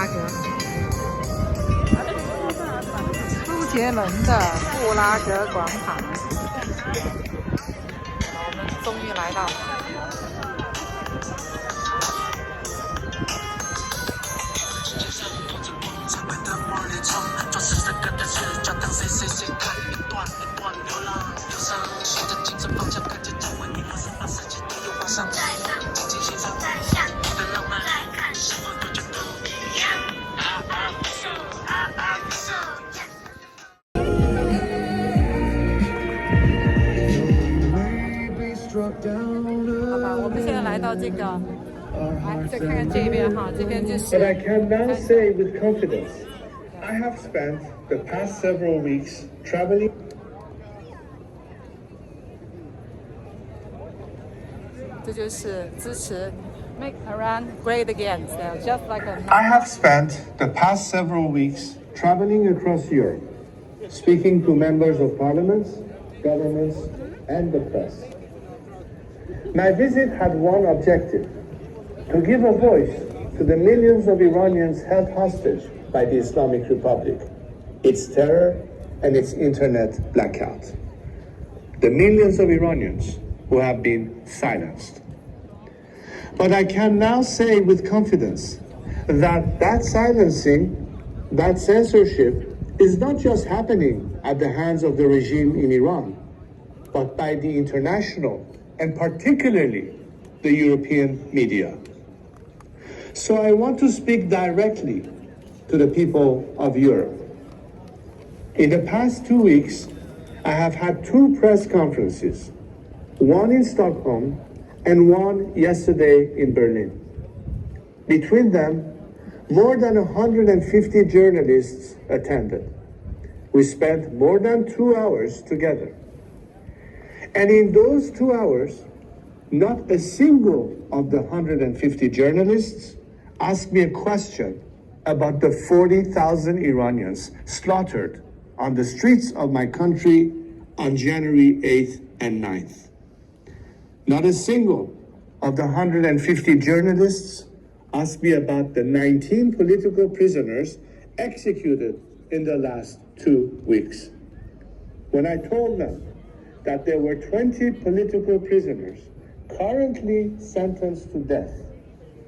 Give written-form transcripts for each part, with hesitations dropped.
拉格，周杰伦的布拉格广场，我们终于来到。好吧，我们现在来到这个，来再看看这边哈，这边就是。 But I can now say with confidence, I have spent the past several weeks traveling. 这就是支持 Make Iran Great Again, so just like a. I have spent the past several weeks traveling across Europe, speaking to members of parliaments, governments, and the press. My visit had one objective: to give a voice to the millions of Iranians held hostage by the Islamic Republic, its terror, and its internet blackout. The millions of Iranians who have been silenced. But I can now say with confidence that silencing, that censorship, is not just happening at the hands of the regime in Iran, but by the international and particularly the European media. So I want to speak directly to the people of Europe. In the past 2 weeks, I have had 2 press conferences, one in Stockholm and one yesterday in Berlin. Between them, more than 150 journalists attended. We spent more than 2 hours together. And in those 2 hours, not a single of the 150 journalists asked me a question about the 40,000 Iranians slaughtered on the streets of my country on January 8th and 9th. Not a single of the 150 journalists asked me about the 19 political prisoners executed in the last 2 weeks. When I told them that there were 20 political prisoners currently sentenced to death,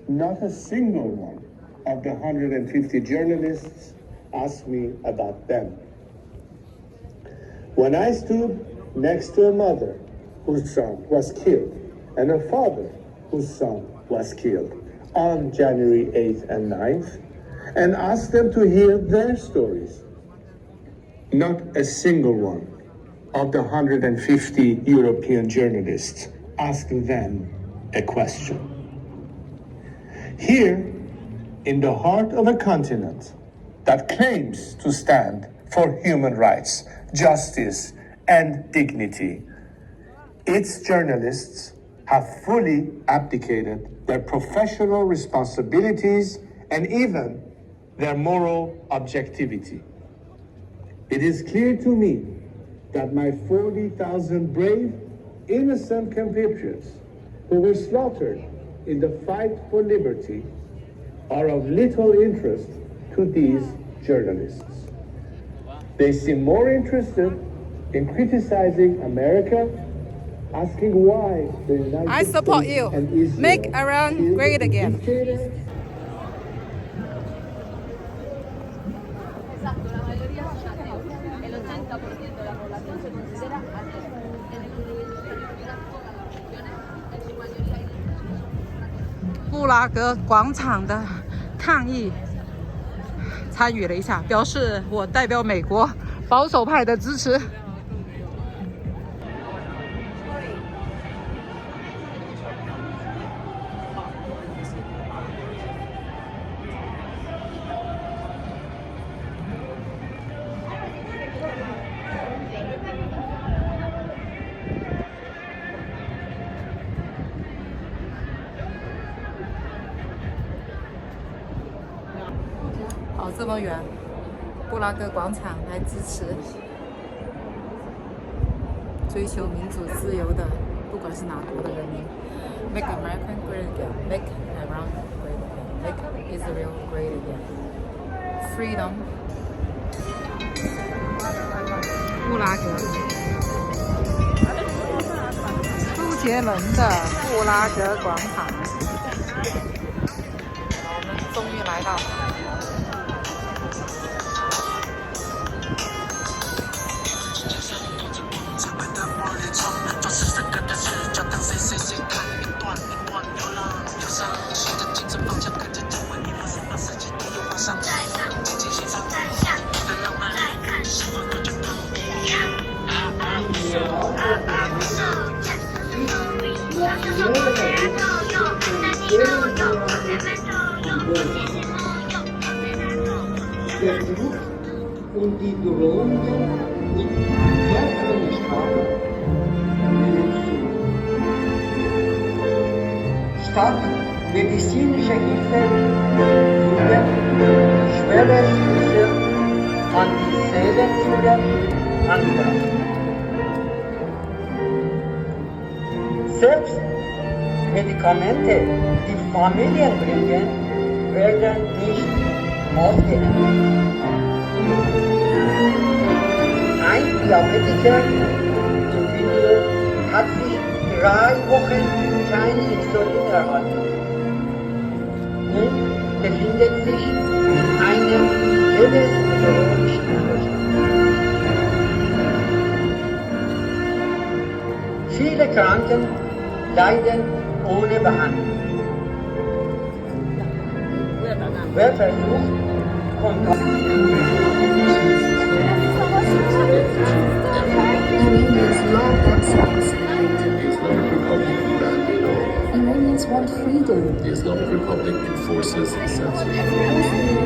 not a single one of the 150 journalists asked me about them. When I stood next to a mother whose son was killed and a father whose son was killed on January 8th and 9th, and asked them to hear their stories, not a single one of the 150 European journalists asked them a question. Here, in the heart of a continent that claims to stand for human rights, justice, and dignity, its journalists have fully abdicated their professional responsibilities and even their moral objectivity. It is clear to me that my 40,000 brave, innocent compatriots who were slaughtered in the fight for liberty are of little interest to these journalists. They seem more interested in criticizing America, asking why the United I support States you. and Israel Make Iran great again. dictator. 布拉格广场的抗议参与了一下，表示我代表美国保守派的支持。跑这么远，布拉格广场来支持追求民主自由的，不管是哪国的人民。Make America great again. Make Iran great again. Make Israel great again. freedom。布拉格，苏杰伦的布拉格广场，我们终于来到。Der Fluch und die Drohungen mit härteren Strafen nehmen zu. Statt medizinischer Hilfe führen schwere Füße an die Seelenführer angebracht. Selbst Medikamente, die Familien bringen, werden nicht ausgehändigt. Ein Diabetiker im Video hat sich 3 Wochen kein Insulin erhalten und befindet sich in einem lebensbedrohlichen Zustand. Viele Kranken leiden ohne Behandlung. Wer versucht, Iranians love themselves. Iranians want freedom. The Islamic Republic enforces censorship.